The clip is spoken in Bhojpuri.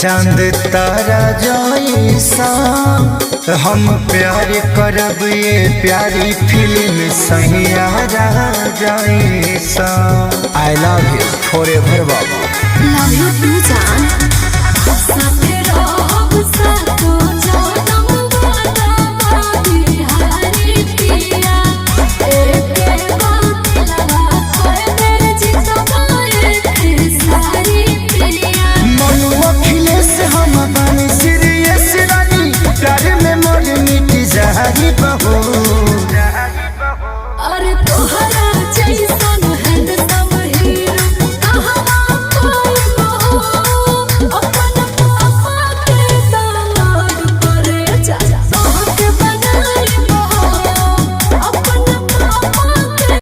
चांद तारा जैसा हम प्यार करब ये प्यारी फिल्म सहियारा जैसा। आई लव यू फॉरएवर बाबू। लव यू टू जान। साथे रहो साथो जनम वादा बिहारी पिया। एक बात लगा कोई मेरे जितवाए सारी पिया। मनुआ खिले से हम बने सीरियस रानी, प्यार में मोर मिट जाही बहो। और तोहरा जैसा